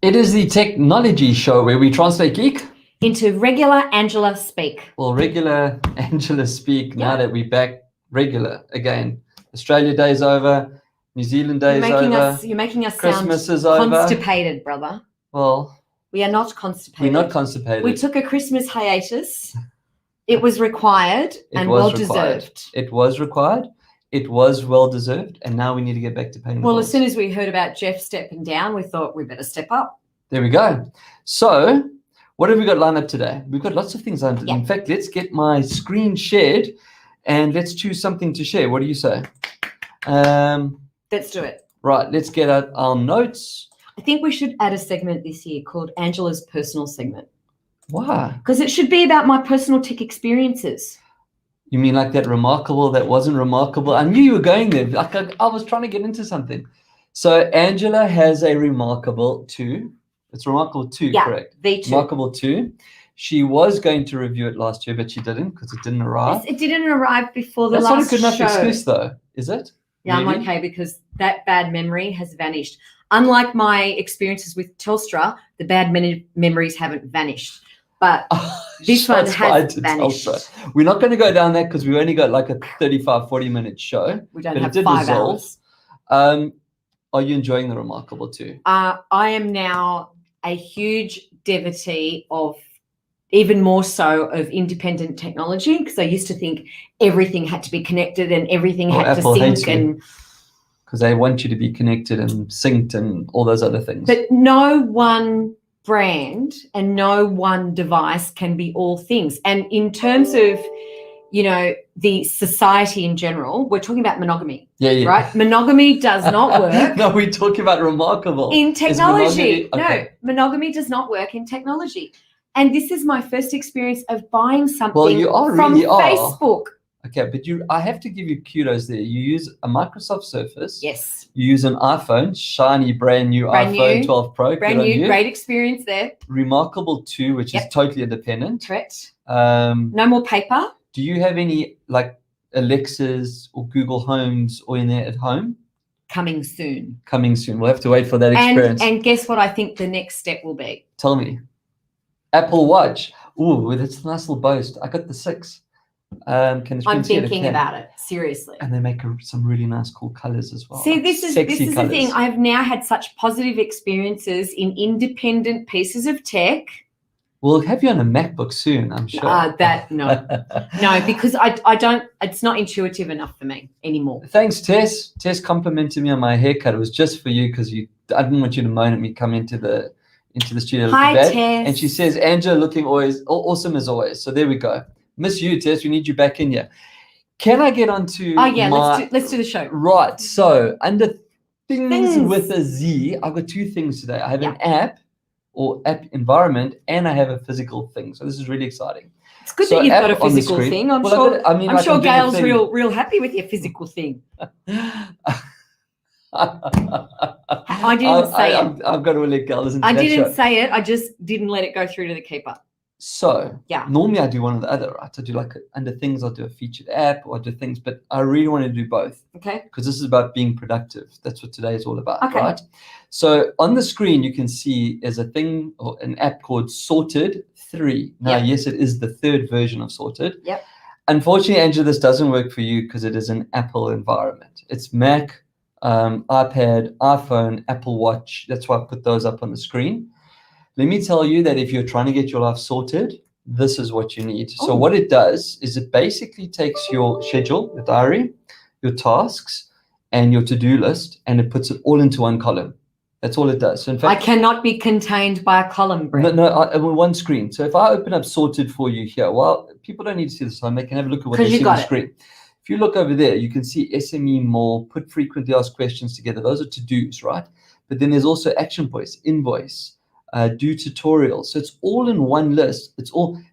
It is the technology show where we translate geek into regular Angela speak. Well, regular Angela speak now that we're back regular again. Australia Day's over, New Zealand Day's over. You're making us Christmas sound is over. constipated, brother. Well, we are not constipated. We're not constipated. We took a Christmas hiatus. It was required and well deserved. It was required. It was well deserved, and now we need to get back to paying the bills. Well, as soon as we heard about Jeff stepping down, we thought we better step up. There we go. So, what have we got lined up today? We've got lots of things lined up. Yeah. In fact, let's get my screen shared, and let's choose something to share. What do you say? Let's do it. Right, let's get out our notes. I think we should add a segment this year called Angela's Personal Segment. Why? Because it should be about my personal tech experiences. You mean like that remarkable, that wasn't remarkable? I knew you were going there. Like I was trying to get into something. So Angela has a remarkable 2. It's remarkable 2, correct? V2. Remarkable 2. She was going to review it last year, but she didn't because it didn't arrive. Yes, it didn't arrive before the last show. That's not a good enough excuse, though, is it? Yeah, really? I'm okay because that bad memory has vanished. Unlike my experiences with Telstra, the bad memories haven't vanished. But this one has vanished. Telstra. We're not going to go down that because we only got like a 35, 40-minute show. We don't have 5 hours. Are you enjoying the remarkable 2? I am now a huge devotee of, even more so, of independent technology, because I used to think everything had to be connected and everything had Apple to sync, and because they want you to be connected and synced and all those other things. But no one brand and no one device can be all things. And in terms of, you know, the society in general, we're talking about monogamy. Yeah. Right? Monogamy does not work. No, we're talking about remarkable. In technology. No, monogamy does not work in technology. And this is my first experience of buying something from Facebook. Okay, but I have to give you kudos there. You use a Microsoft Surface. Yes. You use an iPhone, shiny, brand new iPhone 12 Pro. Brand new, great experience there. Remarkable 2, which is totally independent. Correct. No more paper. Do you have any like Alexas or Google Homes or in there at home? Coming soon. Coming soon. We'll have to wait for that experience. And guess what I think the next step will be? Tell me. Apple Watch. Ooh, that's a nice little boast. I got the 6. I'm thinking about it, seriously. And they make some really nice, cool colors as well. See, this is the thing. I have now had such positive experiences in independent pieces of tech. We'll have you on a MacBook soon, I'm sure. No, because I don't. It's not intuitive enough for me anymore. Thanks, Tess. Tess complimented me on my haircut. It was just for you because I didn't want you to moan at me come into the studio. Hi, Tess. And she says, Angela looking always awesome as always. So there we go. Miss you, Tess. We need you back in here. Can I get on to let's do the show. Right. So under things with a Z, I've got 2 things today. I have an app or app environment, and I have a physical thing. So this is really exciting. It's good that you've got a physical thing. I'm sure Gail's real happy with your physical thing. I didn't say it. I've got to let Gail listen to I that didn't show. say it. I just didn't let it go through to the keeper. So normally I do one or the other, right? I do like under things, I'll do a featured app or I do things, but I really want to do both. Okay. Because this is about being productive. That's what today is all about, right? So on the screen, you can see is a thing or an app called Sorted3. Now, yes, it is the 3rd version of Sorted. Yep. Unfortunately, Angela, this doesn't work for you because it is an Apple environment. It's Mac, iPad, iPhone, Apple Watch. That's why I put those up on the screen. Let me tell you that if you're trying to get your life sorted, this is what you need. So what it does is it basically takes your schedule, your diary, your tasks, and your to-do list, and it puts it all into one column. That's all it does. So in fact, I cannot be contained by a column, Brett. One screen. So if I open up Sorted for you here, well, people don't need to see this time. They can have a look at what they see on the screen. If you look over there, you can see SME more, put frequently asked questions together. Those are to-dos, right? But then there's also action points, invoice, do tutorials. So it's all in one list.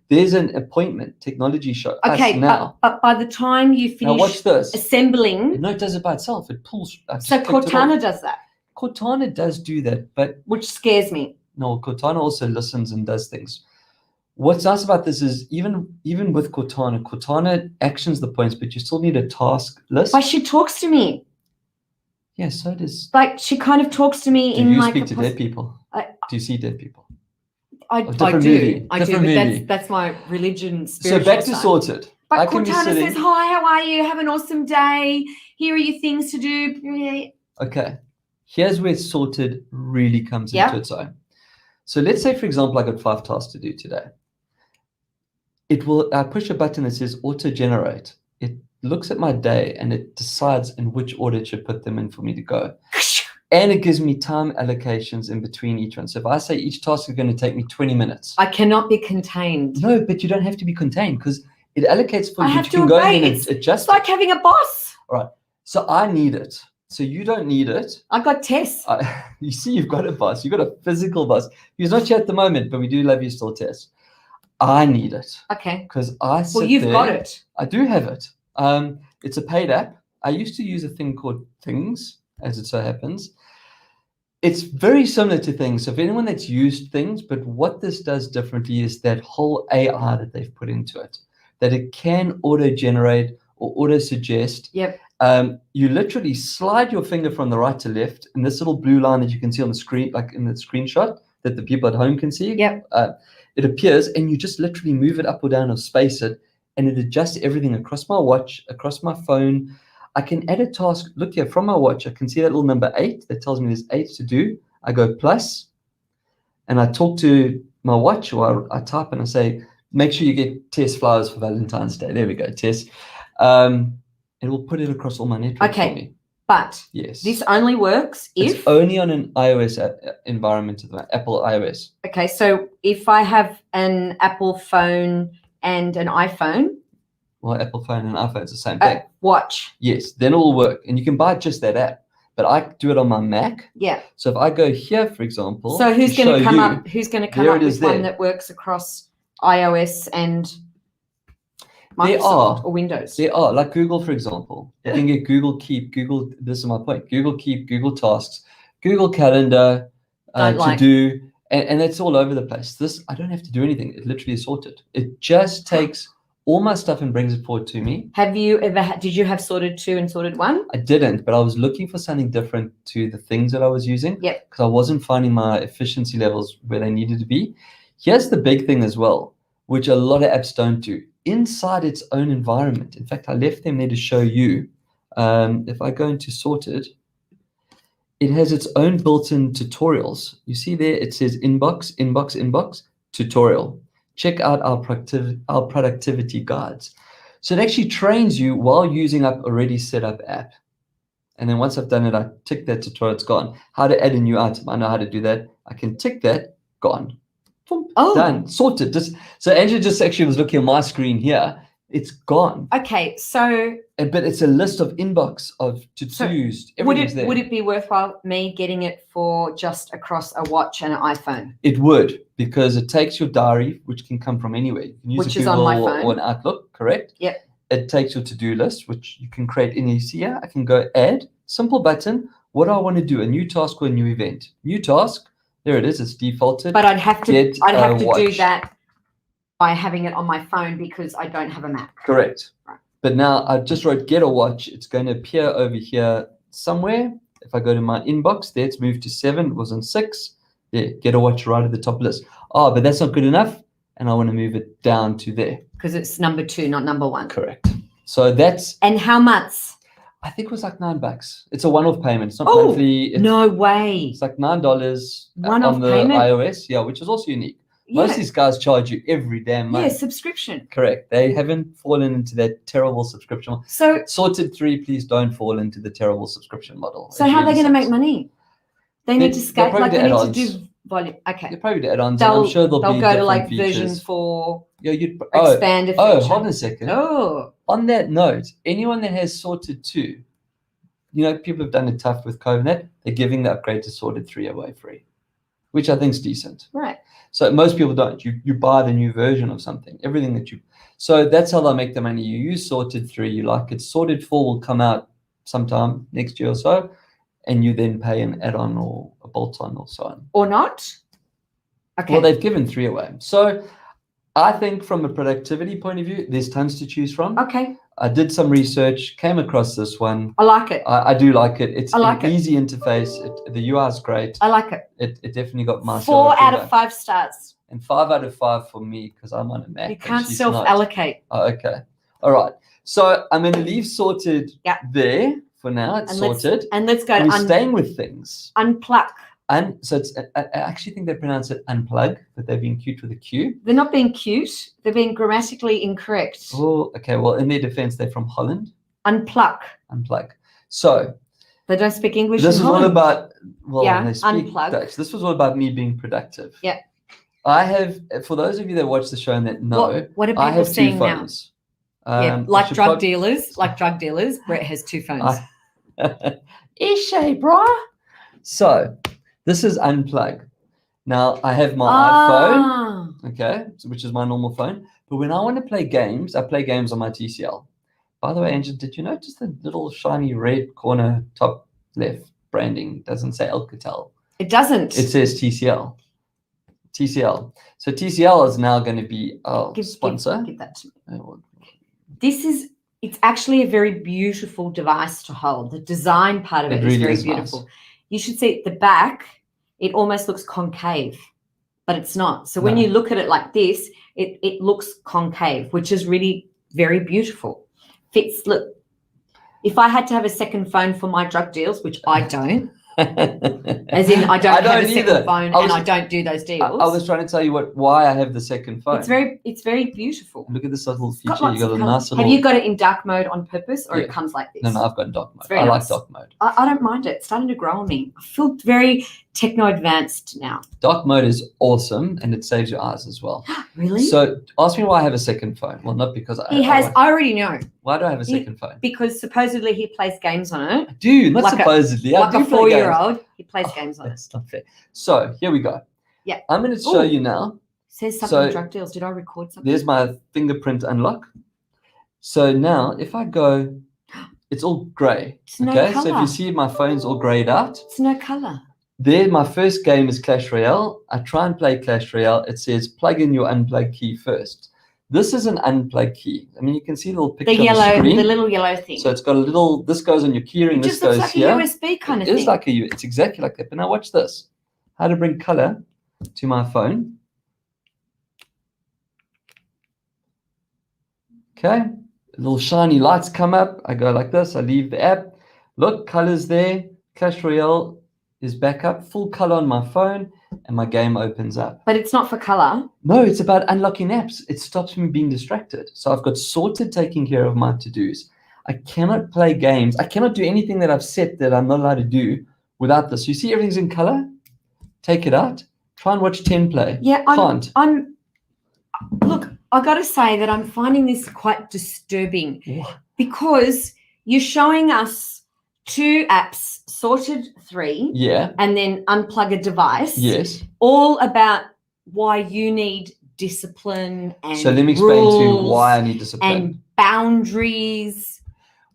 There's an appointment technology show. Okay, but by the time you finish watch this. Assembling. No, it does it by itself. It pulls. So Cortana does that. Cortana does do that, but which scares me. No, Cortana also listens and does things. What's nice about this is even with Cortana actions the points, but you still need a task list. But she talks to me. Yeah, so does. Like she kind of talks to me Do in you like. speak to dead people? Do you see dead people? I different do, movie, I do, different but movie. that's my religion. So back to side. Sorted. I But can be Cortana sitting. says, "Hi, how are you? Have an awesome day. Here are your things to do." Okay, here's where Sorted really comes Yep. into its own. So let's say, for example, I got 5 tasks to do today. I push a button that says auto generate. It looks at my day and it decides in which order it should put them in for me to go. And it gives me time allocations in between each one. So if I say each task is going to take me 20 minutes. I cannot be contained. No, but you don't have to be contained because it allocates for I you. have You to can go obey. in and It's adjust like having a boss. All right. So I need it. So you don't need it. I got Tess. You see, you've got a boss. You've got a physical boss. He's not here at the moment, but we do love you still, Tess. I need it. Okay. Because I sit Well, you've there. got it. I do have it. It's a paid app. I used to use a thing called Thingz, as it so happens. It's very similar to Thingz. So if anyone that's used Thingz, but what this does differently is that whole AI that they've put into it, that it can auto-generate or auto-suggest. Yep. You literally slide your finger from the right to left, and this little blue line that you can see on the screen, like in the screenshot that the people at home can see. Yep. It appears, and you just literally move it up or down or space it, and it adjusts everything across my watch, across my phone. I can add a task. Look here, from my watch, I can see that little number 8 that tells me there's 8 to do. I go plus, and I talk to my watch, or I type and I say, make sure you get Tess flowers for Valentine's Day. There we go, Tess. It will put it across all my networks for me. But yes, this only works if it's only on an iOS environment, Apple iOS. Okay, so if I have an Apple phone and an iPhone, well, Apple phone and iPhone is the same thing. Watch. Yes, then it will work, and you can buy just that app. But I do it on my Mac. Yeah. So if I go here, for example, so who's going to come up? Who's going to come up with one that works across iOS and Microsoft or Windows? There are, like Google, for example. You can get Google Keep, Google. This is my point. Google Keep, Google Tasks, Google Calendar, To Do, and it's all over the place. This I don't have to do anything. It literally is sorted. It just takes all my stuff and brings it forward to me. Have you ever did you have Sorted 2 and Sorted 1? I didn't, but I was looking for something different to the things that I was using. Yep. Because I wasn't finding my efficiency levels where they needed to be. Here's the big thing as well, which a lot of apps don't do. Inside its own environment. In fact, I left them there to show you. If I go into Sorted, it has its own built-in tutorials. You see there, it says inbox, inbox, inbox, tutorial. Check out our productivity guides. So it actually trains you while using up already set up app. And then once I've done it, I tick that tutorial, it's gone. How to add a new item, I know how to do that. I can tick that, gone. Boom, done, sorted. So Angela just actually was looking at my screen here. It's gone. Okay, so but it's a list of inbox of to-dos. Would it be worthwhile me getting it for just across a watch and an iPhone? It would, because it takes your diary, which can come from anywhere. You can use which a is Google on my phone. or an Outlook, correct? Yep. It takes your to-do list, which you can create in here. See here, I can go add, simple button. What do I want to do? A new task or a new event? New task. There it is. It's defaulted. But I'd have to do watch. that by having it on my phone because I don't have a Mac. Correct. Right. But now I just wrote get a watch. It's going to appear over here somewhere. If I go to my inbox, there it's moved to 7. It was on 6. There, get a watch right at the top list. Oh, but that's not good enough. And I want to move it down to there. Because it's number 2, not number 1. Correct. So that's. And how much? I think it was like $9. It's a one-off payment. It's not monthly. No way. It's like $9 one-off on the payment? iOS. Yeah, which is also unique. Yeah. Most of these guys charge you every damn month. Yeah, subscription. Correct. They haven't fallen into that terrible subscription. So Sorted3, please don't fall into the terrible subscription model. So how are they going to make money? They need to scale, like they need to do volume. Okay. They probably do add-ons. I'm sure they'll go to like features. version 4. Yeah, expand a feature. Oh, hold on a second. Oh. On that note, anyone that has Sorted2, people have done it tough with COVID. They're giving the upgrade to Sorted3 away free, which I think is decent. Right. So most people don't. You buy the new version of something, everything that you. So that's how they'll make the money. You use Sorted3, you like it. Sorted4 will come out sometime next year or so, and you then pay an add-on or a bolt-on or so on. Or not? Okay. Well, they've given 3 away. So I think from a productivity point of view, there's tons to choose from. Okay. I did some research, came across this one. I like it. I do like it. It's I like an it. easy interface. The UI is great. I like it. It definitely got my 4 out of 5 stars. And 5 out of 5 for me because I'm on a Mac. You can't she's not. self-allocate. Oh, okay. All right. So I'm going to leave Sorted there for now. It's sorted. Let's go. We're staying with Thingz. Unpluq. And so it's, I actually think they pronounce it Unpluq, but they're being cute with a Q. They're not being cute. They're being grammatically incorrect. Oh, okay. Well, in their defense, they're from Holland. Unpluq. Unpluq. So they don't speak English. This is all about, they speak Unpluq. Dutch. This was all about me being productive. Yeah. I have, for those of you that watch the show and that know, what are people I have saying 2 phones. Now? Like drug dealers. Brett has 2 phones. Ishay, bro. So this is Unpluq. Now I have my iPhone, okay, which is my normal phone. But when I want to play games, I play games on my TCL. By the way, Angela, did you notice the little shiny red corner top left branding doesn't say Alcatel? It doesn't. It says TCL. TCL. So TCL is now going to be our sponsor. Give that to me. It's actually a very beautiful device to hold. The design part of it is very beautiful. Nice. You should see the back. It almost looks concave, but it's not. So when you look at it like this, it looks concave, which is really very beautiful. Fits, look, if I had to have a second phone for my drug deals, which I don't, as in I don't have a second phone and I don't do those deals. I was trying to tell you why I have the second phone. It's very beautiful. Look at this little feature. You got a nice little. Have you got it in dark mode on purpose, or it comes like this? No, I've got in dark mode. I like dark mode. I don't mind it. It's starting to grow on me. I feel very techno advanced now. Dark mode is awesome, and it saves your eyes as well. Really? So ask me why I have a second phone. Well, not because I already know. Why do I have a second phone? Because supposedly he plays games on it. I do, not like supposedly. Like a 4-year-old, he plays games on it. That's not fair. So here we go. Yeah. I'm going to show you now. Says something on drug deals. Did I record something? There's my fingerprint unlock. So now if I go, it's all grey. It's no color. So if you see my phone's all greyed out. It's no color. There, my first game is Clash Royale. I try and play Clash Royale. It says plug in your Unpluq key first. This is an Unpluq key. I mean, you can see a little picture on the screen. The little yellow thing. So it's got a little, this goes on your keyring, this goes here. It just looks like a USB kind of thing. It is like it's exactly like that. But now watch this. How to bring color to my phone. Okay. Little shiny lights come up. I go like this. I leave the app. Look, colors there. Clash Royale is back up, full color on my phone, and my game opens up. But it's not for color. No, it's about unlocking apps. It stops me being distracted. So I've got Sorted taking care of my to-dos. I cannot play games. I cannot do anything that I've set that I'm not allowed to do without this. You see everything's in color? Take it out. Try and watch 10 play. Yeah, look, I got to say that I'm finding this quite disturbing. What? Because you're showing us 2 apps, Sorted3, and then Unplug a device. Yes. All about why you need discipline and so let me explain to you why I need discipline. And boundaries.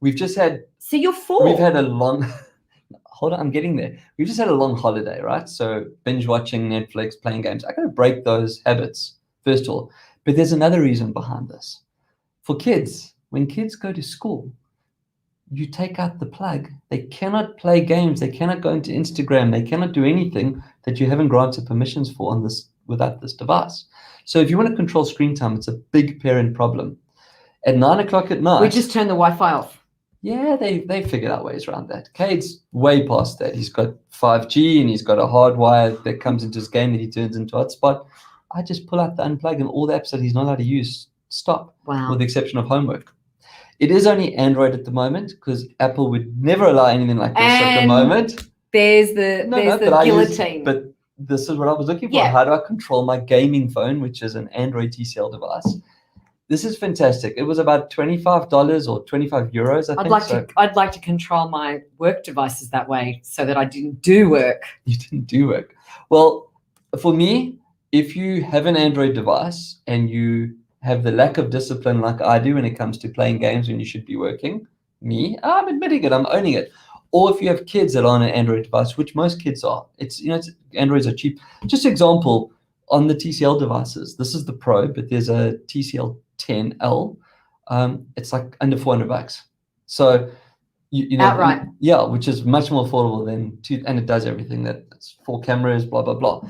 We've just had. So you're 4. We've had a long. Hold on, I'm getting there. We've just had a long holiday, right? So binge watching Netflix, playing games. I got to break those habits first of all. But there's another reason behind this. For kids, when kids go to school, you take out the plug. They cannot play games. They cannot go into Instagram. They cannot do anything that you haven't granted permissions for on this without this device. So if you want to control screen time, it's a big parent problem. At 9 o'clock at night, we just turn the Wi-Fi off. Yeah, they figured out ways around that. Cade's way past that. He's got 5G and he's got a hardwire that comes into his game that he turns into hotspot. I just pull out the Unplug and all the apps that he's not allowed to use stop. Wow. With the exception of homework. It is only Android at the moment because Apple would never allow anything like this at the moment. There's the guillotine. But this is what I was looking for. Yeah. How do I control my gaming phone, which is an Android TCL device? This is fantastic. It was about $25 or 25 euros, I think. I'd like to control my work devices that way so that I didn't do work. You didn't do work. Well, for me, if you have an Android device and you have the lack of discipline like I do when it comes to playing games when you should be working, I'm admitting it, I'm owning it. Or if you have kids that are on an Android device, which most kids are, Androids are cheap. Just example, on the TCL devices, this is the Pro, but there's a TCL 10L. it's like under $400. So you know, Outright. yeah, which is much more affordable than and it does everything. That's 4 cameras, blah blah blah.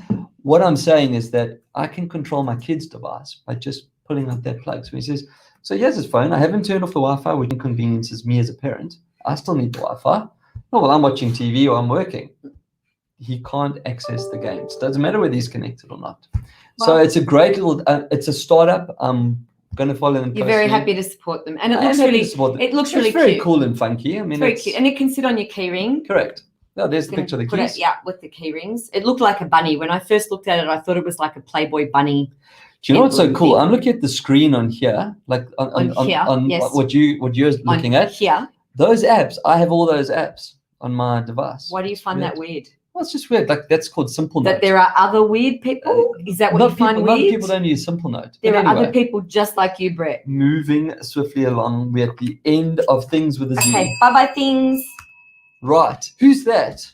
What I'm saying is that I can control my kid's device by just pulling out that plug. So he says, so here's his phone. I haven't turned off the Wi-Fi, which inconveniences me as a parent. I still need the Wi-Fi. Oh, well, I'm watching TV or I'm working. He can't access the games. Doesn't matter whether he's connected or not. Well, so it's a great little, it's a startup. I'm going to follow them. You're very happy to support them. And it looks really, it's very cute. Cool and funky. I mean, it's very cute. And it can sit on your key ring. Correct. No, there's the picture of the keys. With the key rings. It looked like a bunny. When I first looked at it, I thought it was like a Playboy bunny. Do you know what's so cool? I'm looking at the screen on here, like on yes. what you're looking at. Here. Those apps, I have all those apps on my device. Why do you find that weird? Well, it's just weird. Like that's called Simple Note. That there are other weird people? Is that what you find weird? A lot of people don't use Simple Note. There are other people just like you, Brett. Moving swiftly along. We're at the end of Things with a Z. Okay, bye-bye Things. Right. Who's that?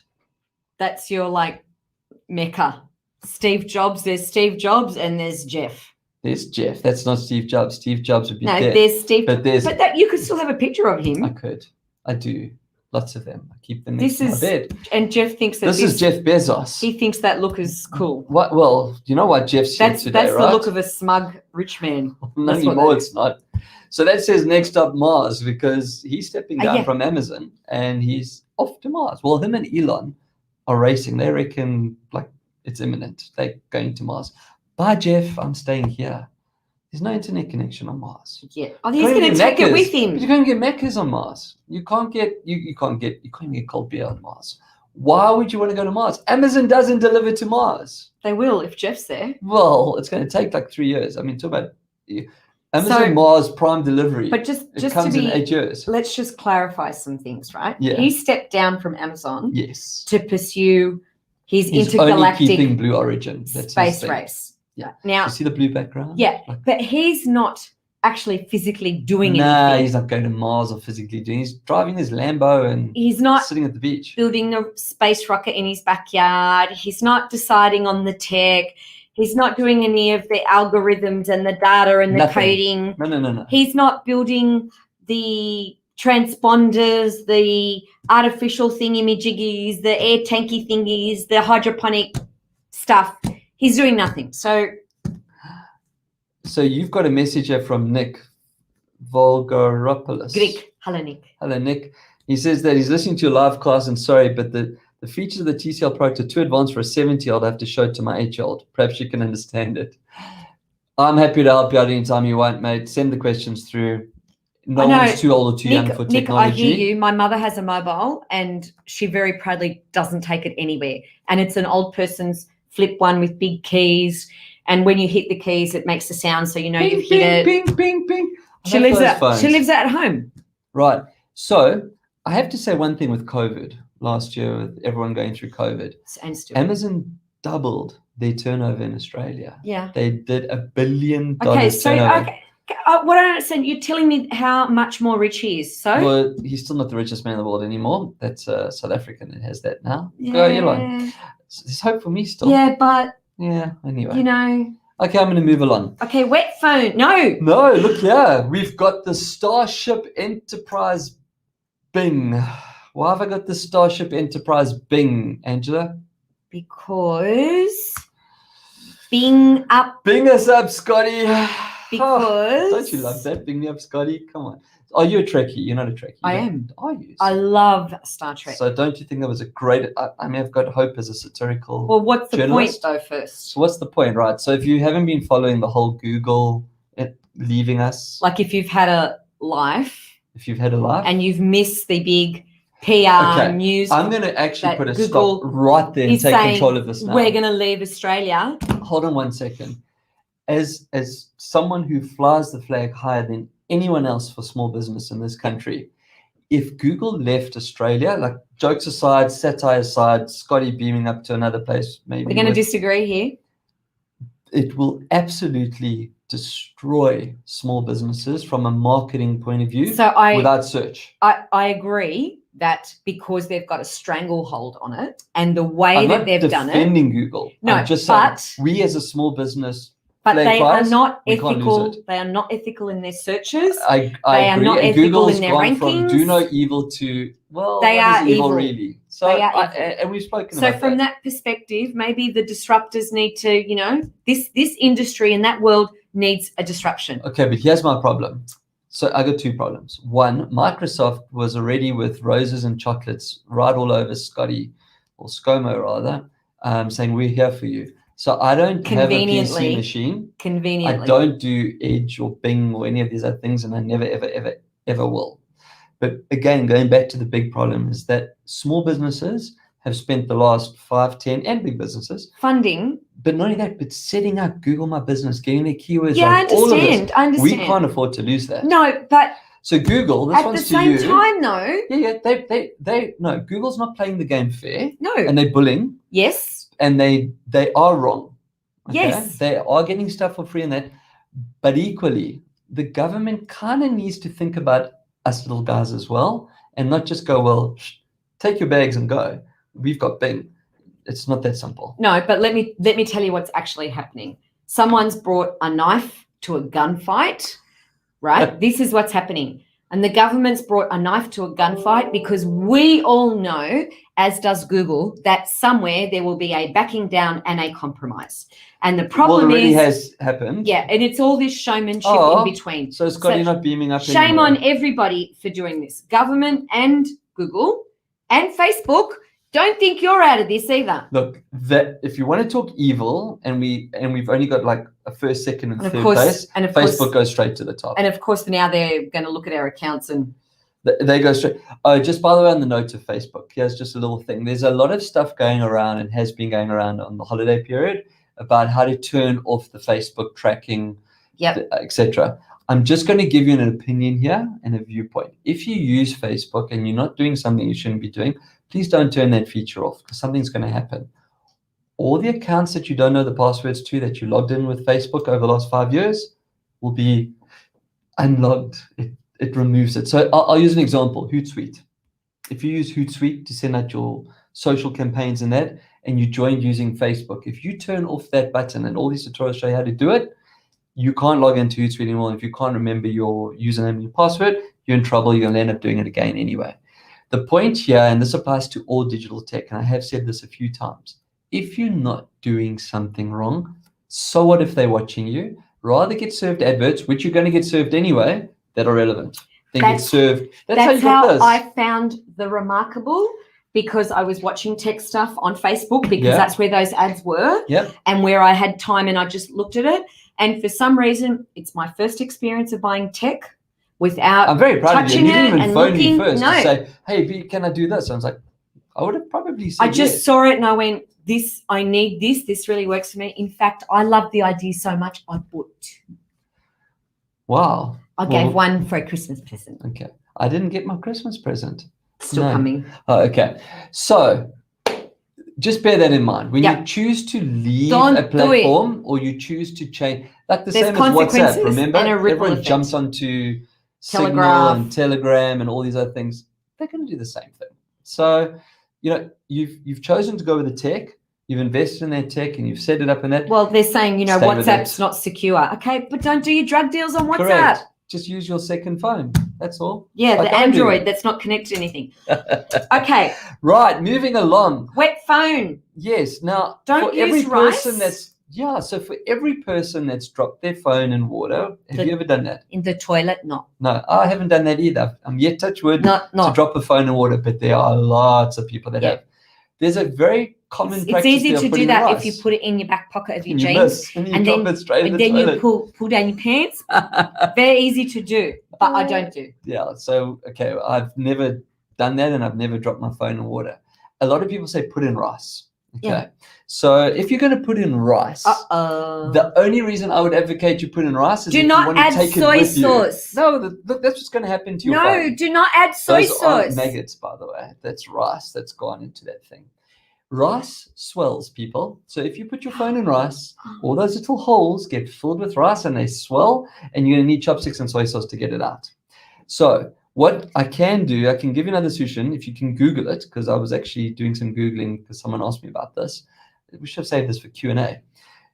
That's your like Mecca. Steve Jobs. There's Steve Jobs and there's Jeff. There's Jeff. That's not Steve Jobs. Steve Jobs would be dead. No, there's Steve. But that you could still have a picture of him. I could. I do. Lots of them. I keep them next to my bed. And Jeff thinks that this is Jeff Bezos. He thinks that look is cool. What? Well, you know what Jeff said today, that's right? That's the look of a smug rich man. Not anymore, it's not. So that says next up Mars, because he's stepping down from Amazon and he's off to Mars. Well, him and Elon are racing. They reckon like it's imminent. They're going to Mars. Bye, Jeff. I'm staying here. There's no internet connection on Mars. Yeah. Oh, he's going to take it with him. But you're going to get Macca's on Mars. You can't even get cold beer on Mars. Why would you want to go to Mars? Amazon doesn't deliver to Mars. They will if Jeff's there. Well, it's going to take like 3 years. I mean, talk about Amazon Mars Prime delivery. But just comes in 8 years. Let's just clarify some things, right? Yeah. He stepped down from Amazon. Yes. To pursue his intergalactic only keeping Blue Origin. That's space race. Yeah. Now, you see the blue background? Yeah, but he's not actually physically doing anything. No, he's not going to Mars or physically doing. He's driving his Lambo and he's not sitting at the beach, building a space rocket in his backyard. He's not deciding on the tech. He's not doing any of the algorithms and the data and the coding. No. He's not building the transponders, the artificial thingy-majiggies, the air tanky thingies, the hydroponic stuff. He's doing nothing. So you've got a message here from Nick Volgaropoulos. Greek. Hello, Nick. Hello, Nick. He says that he's listening to your live class and sorry, but the features of the TCL product are too advanced for a 70-year-old. I have to show it to my 8-year-old. Perhaps you can understand it. I'm happy to help you out anytime you want, mate. Send the questions through. No one's too old or too young for technology. Nick, I hear you. My mother has a mobile and she very proudly doesn't take it anywhere. And it's an old person's flip one with big keys, and when you hit the keys, it makes a sound so you know you've hit it. Bing, bing, bing. She lives at home. Right. So I have to say one thing with COVID last year, with everyone going through COVID, and still. Amazon doubled their turnover in Australia. Yeah. They did $1 billion turnover. Okay. What I don't understand, you're telling me how much more rich he is. So well, he's still not the richest man in the world anymore. That's South African that has that now. Yeah. Go, Elon. There's hope for me still. Yeah, but anyway. You know. Okay, I'm going to move along. Okay, wet phone. No, look here. We've got the Starship Enterprise Bing. Why have I got the Starship Enterprise Bing, Angela? Because Bing up. Bing us up, Scotty. Because don't you love that? Bing me up, Scotty. Come on. Are you a Trekkie? You're not a Trekkie. I am. Are you? I love Star Trek. So don't you think that was a great... I mean, I've got hope as a satirical Well, what's the journalist. point, though, first? So what's the point, right? So if you haven't been following the whole Google leaving us... Like if you've had a life... If you've had a life... And you've missed the big PR news... I'm going to actually put a stop right there and take control of this now. We're going to leave Australia. Hold on 1 second. As someone who flies the flag higher than anyone else for small business in this country, if Google left Australia, like jokes aside, satire aside, Scotty beaming up to another place, maybe we're going to disagree here. It will absolutely destroy small businesses from a marketing point of view without search. I agree that because they've got a stranglehold on it and the way that they've done it. I'm not defending Google. No, I'm just saying we as a small business But flag they flies, are not we can't lose ethical. it. They are not ethical in their searches. I They are agree. not And ethical Google's in their gone from do rankings. no evil to, well, They what are is evil evil. really? So, They are evil. and we've spoken So about from that perspective, maybe the disruptors need to, this industry and that world needs a disruption. Okay, but here's my problem. So I got two problems. One, Microsoft was already with roses and chocolates right all over Scotty, or ScoMo rather, saying we're here for you. So I don't have a PC machine. Conveniently. I don't do Edge or Bing or any of these other things, and I never, ever, ever, ever will. But again, going back to the big problem is that small businesses have spent the last 5, 10, and big businesses funding. But not only that, but setting up Google My Business, getting their keywords Yeah, right, all of this. I understand. We can't afford to lose that. No, but so Google, this one's to you. At the same time, though. Yeah, no, Google's not playing the game fair. No. And they're bullying. Yes. And they are wrong. Okay? Yes. They are getting stuff for free and that. But equally, the government kind of needs to think about us little guys as well, and not just go, well, take your bags and go. We've got Bing. It's not that simple. No, but let me tell you what's actually happening. Someone's brought a knife to a gunfight, right? This is what's happening. And the government's brought a knife to a gunfight because we all know, as does Google, that somewhere there will be a backing down and a compromise. And the problem already has happened. Yeah, and it's all this showmanship in between. So Scotty not beaming up Shame anymore. on everybody for doing this. Government and Google and Facebook. Don't think you're out of this either. Look, that if you want to talk evil, and we've only got like a first, second, and third place, and Facebook goes straight to the top. And of course, now they're going to look at our accounts and they go straight. Oh, just by the way, on the note of Facebook, here's just a little thing. There's a lot of stuff going around and has been going around on the holiday period about how to turn off the Facebook tracking, etc. I'm just going to give you an opinion here and a viewpoint. If you use Facebook and you're not doing something you shouldn't be doing, please don't turn that feature off because something's going to happen. All the accounts that you don't know the passwords to that you logged in with Facebook over the last 5 years will be unlogged. It removes it. So I'll use an example, Hootsuite. If you use Hootsuite to send out your social campaigns and that, and you joined using Facebook, if you turn off that button, and all these tutorials show you how to do it, you can't log into Hootsuite anymore. If you can't remember your username and your password, you're in trouble. You're going to end up doing it again anyway. The point here, and this applies to all digital tech, and I have said this a few times, if you're not doing something wrong, so what if they're watching you? Rather get served adverts, which you're going to get served anyway, that are relevant. Then get served. That's how I found the Remarkable, because I was watching tech stuff on Facebook because that's where those ads were and where I had time and I just looked at it. And for some reason, it's my first experience of buying tech without I'm very proud of you. touching You didn't it even and phone looking. me first No. to say, hey, can I do this? I was like, I would have probably said I just yes. saw it and I went, I need this. This really works for me. In fact, I love the idea so much, I bought 2. Wow. I gave one for a Christmas present. Okay. I didn't get my Christmas present. Still coming. Oh, okay. So just bear that in mind. When you choose to leave a platform or you choose to change, like the same as WhatsApp, remember? Everyone jumps onto Signal and Telegram and all these other things. They're going to do the same thing. So, you've chosen to go with the tech. You've invested in that tech and you've set it up in that. Well, they're saying, WhatsApp's not secure. Okay, but don't do your drug deals on WhatsApp. Correct. Just use your second phone. That's all. Yeah, the Android that's not connected to anything. Okay. Right, moving along. Wet phone. Yes. Now, don't use every rice. person so for every person that's dropped their phone in water, have you ever done that? In the toilet? No. No, I haven't done that either. I'm yet touch wood to drop a phone in water, but there are lots of people that have. There's a very common practice. It's easy to do that if you put it in your back pocket of your jeans and then it straight in the toilet. You pull down your pants. Very easy to do, but I don't do. Yeah, so, okay, I've never done that and I've never dropped my phone in water. A lot of people say put in rice. Okay. Yeah. So if you're going to put in rice, the only reason I would advocate you put in rice is do not add soy sauce. No, look, that's what's going to happen to your phone. No, do not add soy sauce. Aren't maggots, by the way. That's rice that's gone into that thing. Rice swells, people. So if you put your phone in rice, all those little holes get filled with rice and they swell, and you're going to need chopsticks and soy sauce to get it out. So what I can do, I can give you another solution if you can Google it, because I was actually doing some Googling because someone asked me about this. We should have saved this for Q&A.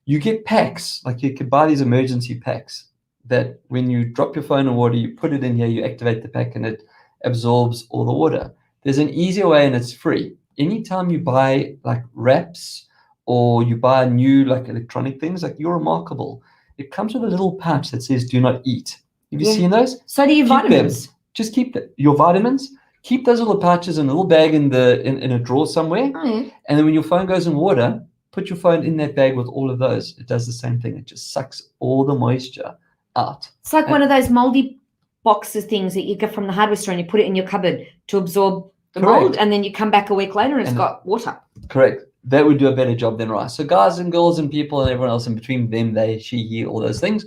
You get packs, like you could buy these emergency packs that when you drop your phone in water, you put it in here, you activate the pack, and it absorbs all the water. There's an easier way, and it's free. Anytime you buy like wraps or you buy new like electronic things, like You're Remarkable, it comes with a little pouch that says "Do not eat." Have you seen those? So do your vitamins. Just keep your vitamins. Keep those little pouches in a little bag in a drawer somewhere. Oh, yeah. And then when your phone goes in water, put your phone in that bag with all of those. It does the same thing. It just sucks all the moisture out. It's like one of those moldy boxes things that you get from the hardware store and you put it in your cupboard to absorb the mold, and then you come back a week later and it's got water. Correct. That would do a better job than rice. So guys and girls and people and everyone else in between, them, they, she, he, all those things,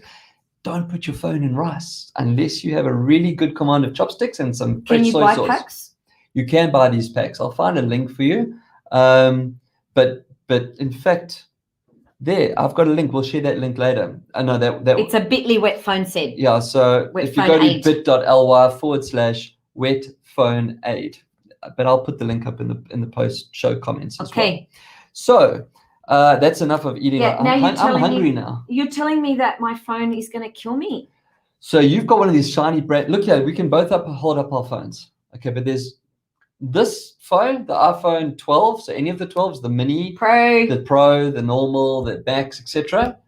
don't put your phone in rice unless you have a really good command of chopsticks and some fresh soy sauce. Can you buy packs? You can buy these packs. I'll find a link for you. But in fact, there, I've got a link. We'll share that link later. I know that it's a bit.ly wet phone said. Yeah, so if you go to bit.ly/wet phone aid. But I'll put the link up in the post show comments as well. Okay. So that's enough of eating. Yeah, I'm hungry now. You're telling me that my phone is going to kill me. So you've got one of these shiny brand. Look here, we can both hold up our phones. Okay, but there's this phone, the iPhone 12. So any of the 12s, the mini, the Pro, the normal, the Max, etc.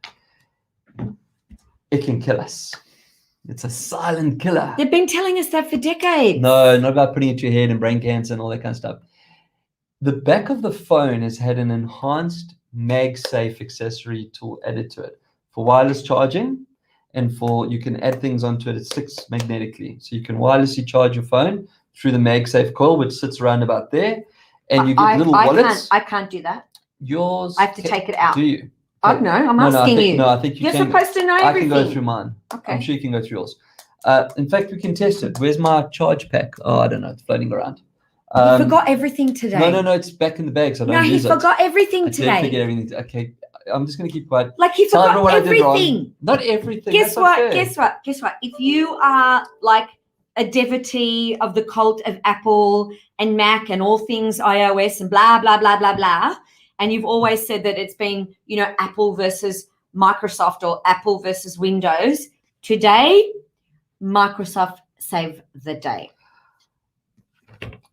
It can kill us. It's a silent killer. They've been telling us that for decades. No, not about putting it to your head and brain cancer and all that kind of stuff. The back of the phone has had an enhanced MagSafe accessory tool added to it for wireless charging, and you can add things onto it. It sticks magnetically, so you can wirelessly charge your phone through the MagSafe coil, which sits around about there, and you get little wallets. I can't do that. Yours. I have to take it out. Do you? I don't know. I'm asking you. No, I think you're supposed to know everything. I can go through mine. Okay. I'm sure you can go through yours. In fact, we can test it. Where's my charge pack? Oh, I don't know. It's floating around. He forgot everything today. No. It's back in the bag, so I don't use it. No, he forgot everything today. I did forget everything. Okay, I'm just going to keep quiet. Like he forgot everything. Not everything. Guess what? If you are like a devotee of the cult of Apple and Mac and all things iOS and blah, blah, blah, blah, blah, and you've always said that it's been, Apple versus Microsoft or Apple versus Windows. Today, Microsoft saved the day.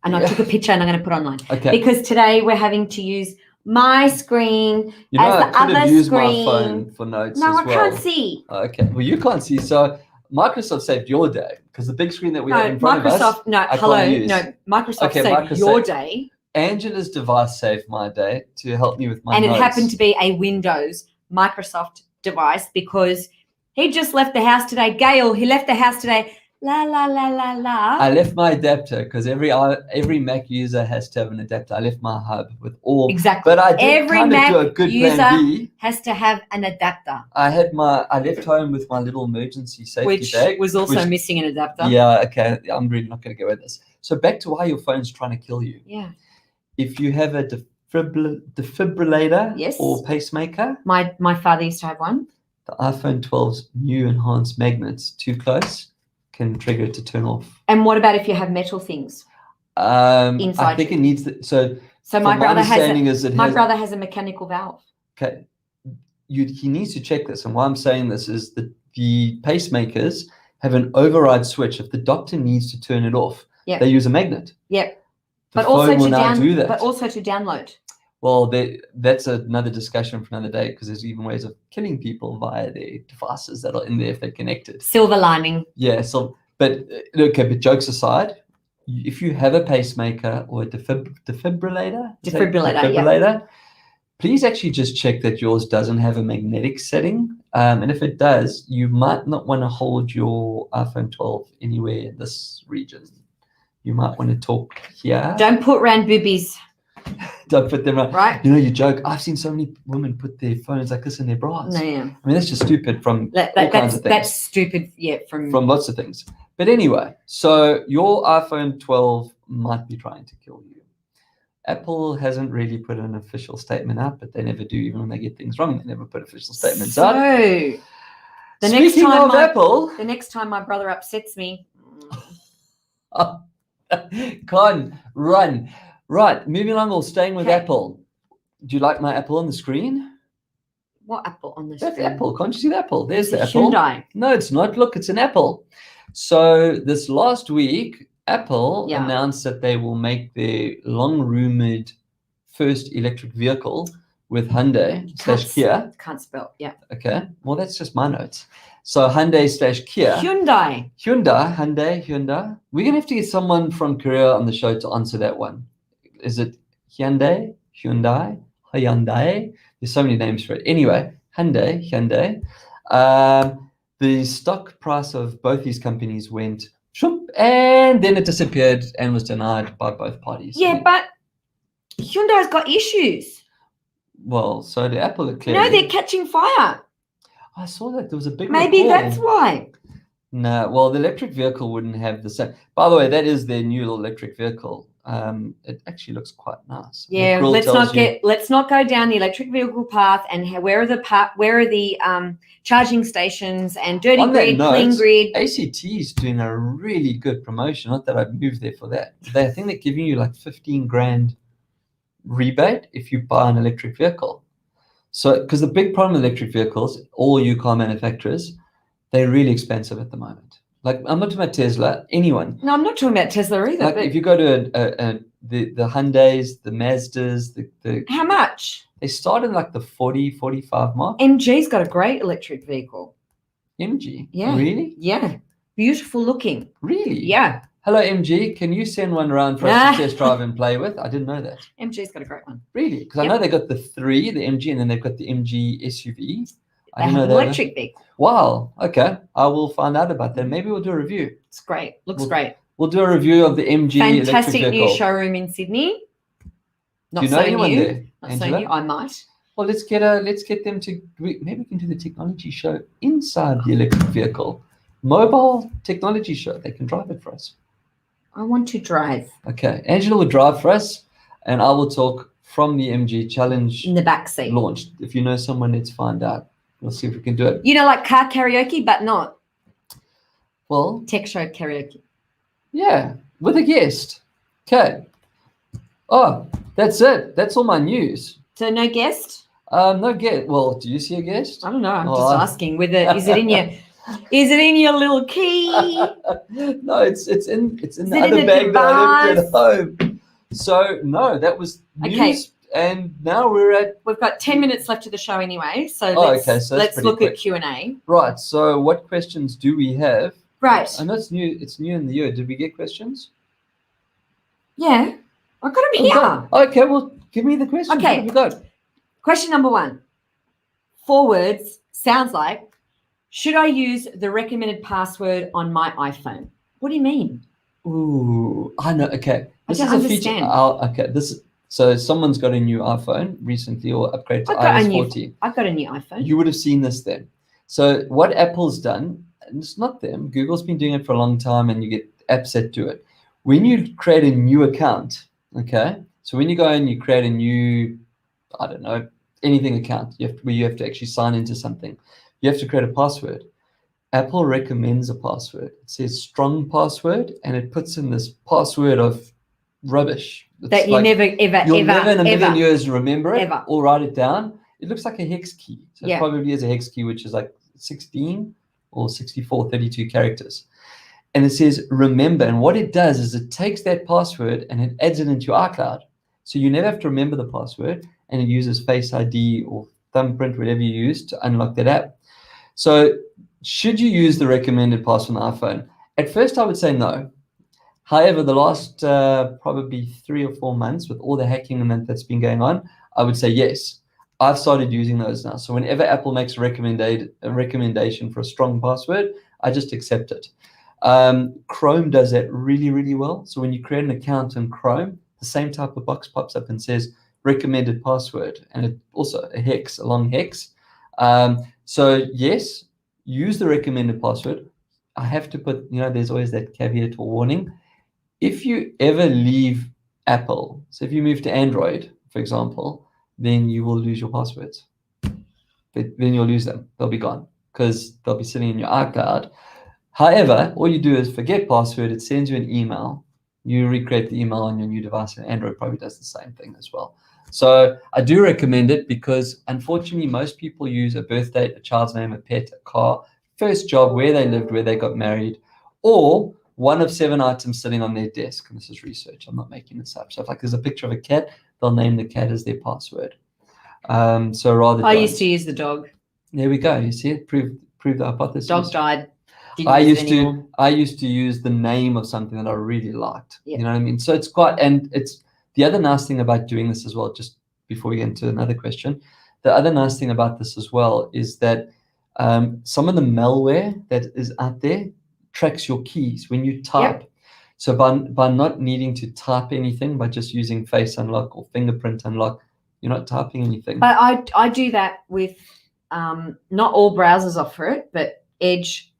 And I took a picture and I'm going to put online. Okay. Because today we're having to use my screen as the other screen. Use my phone for notes as well. No, I can't see. Okay. Well, you can't see. So Microsoft saved your day because the big screen that we have in front of us. Microsoft saved your day. Angela's device saved my day to help me with my notes. And it happened to be a Windows Microsoft device because he just left the house today. Gail, he left the house today. La, la, la, la, la. I left my adapter because every Mac user has to have an adapter. I left my hub with all. Exactly. But I did kind of do a good plan B. Has to have an adapter. I left home with my little emergency safety bag. Which was also missing an adapter. Yeah, okay. I'm really not going to go with this. So back to why your phone's trying to kill you. Yeah. If you have a defibrillator or pacemaker. My father used to have one. The iPhone 12's new enhanced magnets, too close, can trigger it to turn off. And what about if you have metal things inside? I think it needs so my brother has a mechanical valve. Okay. He needs to check this. And why I'm saying this is that the pacemakers have an override switch. If the doctor needs to turn it off, they use a magnet. Yep. But also to download. Well, that's another discussion for another day because there's even ways of killing people via their devices that are in there if they're connected. Silver lining. Yeah. So, but jokes aside, if you have a pacemaker or a defibrillator, please actually just check that yours doesn't have a magnetic setting. And if it does, you might not want to hold your iPhone 12 anywhere in this region. You might want to talk here. Don't put round boobies. Don't put them around. Right. You joke. I've seen so many women put their phones like this in their bras. No, yeah. I mean, that's just stupid from all kinds of things. That's stupid, from lots of things. But anyway, so your iPhone 12 might be trying to kill you. Apple hasn't really put an official statement out, but they never do. Even when they get things wrong, they never put official statements out. The next time my brother upsets me. Con, run. Right, moving along or staying with Apple. Do you like my Apple on the screen? What Apple on this? That's screen? Apple. Can't you see the Apple? There's the It's a Apple. Hyundai. No, it's not. Look, it's an Apple. So this last week, Apple Yeah. announced that they will make their long-rumored first electric vehicle with Hyundai / Kia. Can't spell. Yeah. Okay. Well, that's just my notes. So Hyundai / Kia. Hyundai. Hyundai. We're gonna have to get someone from Korea on the show to answer that one. Is it Hyundai? There's so many names for it. Anyway, Hyundai. The stock price of both these companies went shoop, and then it disappeared and was denied by both parties. Yeah, but Hyundai's got issues. Well, so the Apple clearly. No, they're catching fire. I saw that there was a big. Maybe recall. that's why. No, well, the electric vehicle wouldn't have the same. By the way, that is their new electric vehicle. It actually looks quite nice. Yeah, let's not go down the electric vehicle path. And where are the charging stations and dirty grid, clean grid? ACT is doing a really good promotion. Not that I'd move there for that. I think they're giving you like 15 grand rebate if you buy an electric vehicle. So, because the big problem with electric vehicles, all you car manufacturers, they're really expensive at the moment. Like, I'm not talking about Tesla, anyone. No, I'm not talking about Tesla either. Like, if you go to the Hyundais, the Mazdas, the how much? They start in like the 40, 45 mark. MG's got a great electric vehicle. MG? Yeah. Really? Yeah. Beautiful looking. Really? Yeah. Hello, MG. Can you send one around for us to test drive and play with? I didn't know that. MG's got a great one. Really? Because I know they got the MG, and then they've got the MG SUV. They have an electric vehicle. Wow. Okay. I will find out about that. Maybe we'll do a review. It's great. Looks great. We'll do a review of the MG fantastic electric new vehicle. showroom in Sydney. Not do you know so anyone new. there? Not Angela? so new. I might. Well, let's get them to. Maybe we can do the technology show inside the electric vehicle, mobile technology show. They can drive it for us. I want to drive. Okay, Angela will drive for us, and I will talk from the MG challenge in the back seat. Launched. If you know someone, let's find out. We'll see if we can do it. You know, like car karaoke, but not. Well, tech show karaoke. Yeah, with a guest. Okay. Oh, that's it. That's all my news. So no guest? No guest. Well, do you see a guest? I don't know. I'm just asking whether is it in your little key? No, it's in the other bag that I left at home. So no, that was news. Okay. And now we've got 10 minutes left of the show anyway. So let's look at Q&A. Right. So what questions do we have? Right. I know it's new. It's new in the year. Did we get questions? Yeah, I got them here. Okay. Well, give me the question. Okay. What have you got? Question number 1. 4 words. Sounds like. Should I use the recommended password on my iPhone? What do you mean? Ooh, I know. Okay. This is a feature. So someone's got a new iPhone recently or upgraded to iOS 14. I've got a new iPhone. You would have seen this then. So what Apple's done, and it's not them, Google's been doing it for a long time, and you get apps that do it. When you create a new account, okay? So when you go and you create a new, I don't know, anything account, where you have to actually sign into something, you have to create a password. Apple recommends a password. It says strong password, and it puts in this password of rubbish. That you never, ever, you'll never in a million years remember it ever. Or write it down. It looks like a hex key. So yeah. It probably is a hex key, which is like 16 or 64, 32 characters. And it says remember. And what it does is it takes that password and it adds it into your iCloud. So you never have to remember the password, and it uses Face ID or thumbprint, whatever you use, to unlock that app. So should you use the recommended password on the iPhone? At first, I would say no. However, the last probably 3 or 4 months with all the hacking and that's been going on, I would say yes. I've started using those now. So whenever Apple makes a recommendation for a strong password, I just accept it. Chrome does that really, really well. So when you create an account in Chrome, the same type of box pops up and says recommended password, and it also a long hex. So yes, use the recommended password. I have to put, there's always that caveat or warning. If you ever leave Apple, so if you move to Android, for example, then you will lose your passwords. Then you'll lose them. They'll be gone because they'll be sitting in your iCloud. However, all you do is forget password. It sends you an email. You recreate the email on your new device, and Android probably does the same thing as well. So I do recommend it because unfortunately most people use a birth date, a child's name, a pet, a car, first job, where they lived, where they got married, or one of 7 items sitting on their desk. And this is research. I'm not making this up. So if like there's a picture of a cat, they'll name the cat as their password. So rather I used to use the dog. There we go. You see it? Prove the hypothesis. Dog died. I used to use the name of something that I really liked. Yep. You know what I mean? So it's quite, and it's the other nice thing about doing this as well, just before we get into another question, the other nice thing about this as well is that some of the malware that is out there tracks your keys when you type. Yep. So by not needing to type anything, by just using face unlock or fingerprint unlock, you're not typing anything. But I do that with, not all browsers offer it, but Edge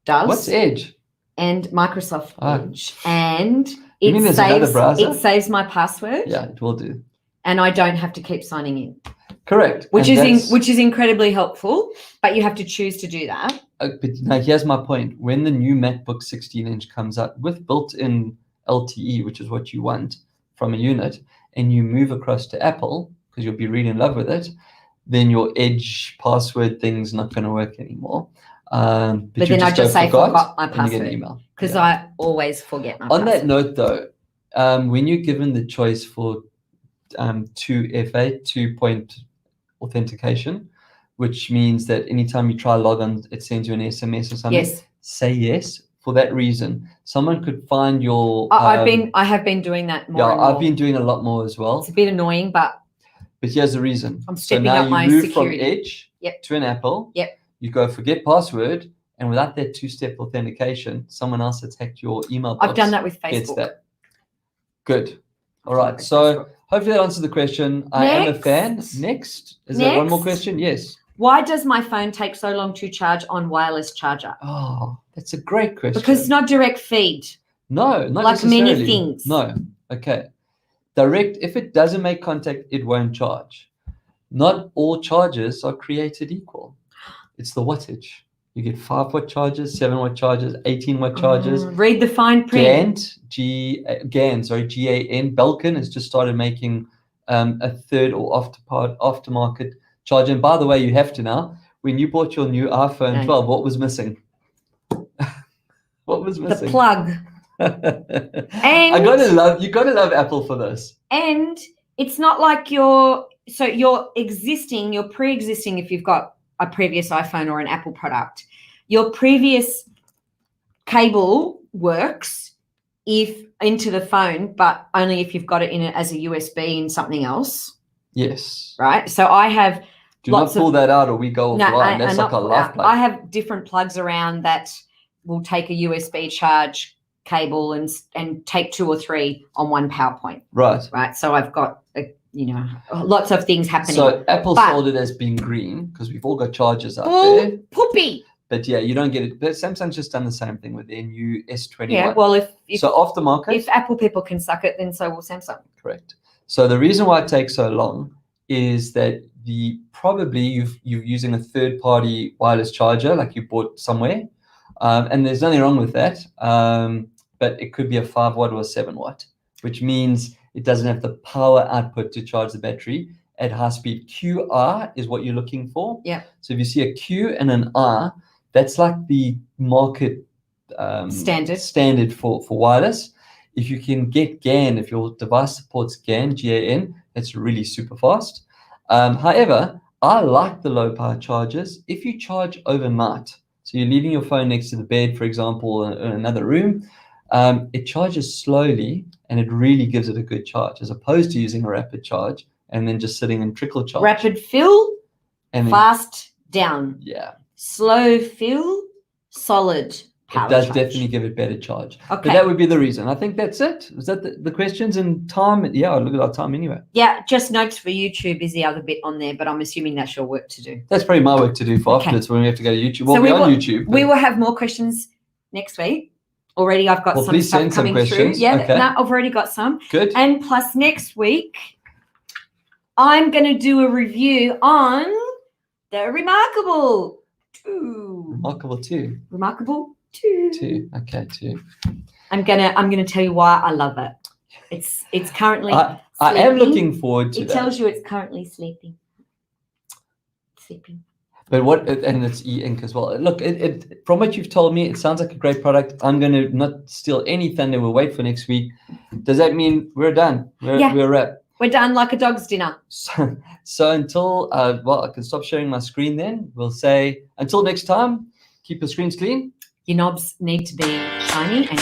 does. What's Edge? And Microsoft Edge. And you mean there's another browser? It saves my password. Yeah, it will do. And I don't have to keep signing in. Correct. Which is incredibly helpful, but you have to choose to do that. But now here's my point. When the new MacBook 16-inch comes out with built-in LTE, which is what you want from a unit, and you move across to Apple, because you'll be really in love with it, then your Edge password thing's not going to work anymore. But then I just say forgot my password. You get an email. Because I always forget my password. On that note, though, when you're given the choice for 2FA, 2-point authentication, which means that anytime you try log on, it sends you an SMS or something. Yes. Say yes. For that reason, someone could find your. I have been doing that more. Yeah, and more. I've been doing a lot more as well. It's a bit annoying, but here's the reason. I'm stepping up my security. So now you move from Edge to an Apple. Yep. You go forget password, and without that 2-step authentication, someone else has hacked your email box. I've done that with Facebook. Gets that. Good. All right. So hopefully that answers the question. I am a fan. Next. Is there one more question? Yes. Why does my phone take so long to charge on wireless charger? Oh, that's a great question. Because it's not direct feed. No, not like necessarily. many things. No. Okay. Direct, if it doesn't make contact, it won't charge. Not all chargers are created equal. It's the wattage. You get 5-watt chargers, 7-watt chargers, 18-watt chargers. Read the fine print. GAN, Belkin has just started making a third or aftermarket charger. And by the way, you have to now. When you bought your new iPhone 12, what was missing? What was missing? The plug. And you gotta love Apple for this. And it's not like your pre-existing, if you've got a previous iPhone or an Apple product, your previous cable works if into the phone, but only if you've got it in it as a USB in something else. Yes. Right. So I have. Do not pull that out, or we go offline. That's like a life plug. I have different plugs around that will take a USB charge cable and take 2 or 3 on one power point. Right. Right. So I've got lots of things happening. So Apple sold it as being green because we've all got chargers out there. Poopy. But yeah, you don't get it. But Samsung's just done the same thing with their new S21. Yeah. Well, if aftermarket, if Apple people can suck it, then so will Samsung. Correct. So the reason why it takes so long is that you're using a third-party wireless charger like you bought somewhere, and there's nothing wrong with that. But it could be a 5-watt or a 7-watt, which means it doesn't have the power output to charge the battery at high speed. QR is what you're looking for. Yeah. So if you see a Q and an R, that's like the market standard for wireless. If you can get GAN, if your device supports GAN, GAN, that's really super fast. However, I like the low power chargers. If you charge overnight, so you're leaving your phone next to the bed, for example, in another room, it charges slowly and it really gives it a good charge, as opposed to using a rapid charge and then just sitting in trickle charge. Rapid fill, and fast down. Yeah. Slow fill, solid power. It does charge. definitely give it better charge. Okay. But that would be the reason. I think that's it. Was that the questions and time? Yeah, look at our time anyway. Yeah, just notes for YouTube is the other bit on there, but I'm assuming that's your work to do. That's probably my work to do for afterwards when we have to go to YouTube. Well, so we're on YouTube. We will have more questions next week. Already I've got some stuff coming through. Yeah, okay. No, I've already got some. Good. And plus next week, I'm going to do a review on the Remarkable 2. Remarkable 2. Remarkable 2. 2. Okay, 2. I'm gonna tell you why I love it. It's currently I am looking forward to It that. tells you it's currently sleeping. Sleeping. But and it's e-ink as well. Look, from what you've told me, it sounds like a great product. I'm going to not steal any thunder. We'll wait for next week. Does that mean we're done? We're wrapped. We're done like a dog's dinner. So until, well, I can stop sharing my screen then. We'll say, until next time, keep your screens clean. Your knobs need to be shiny and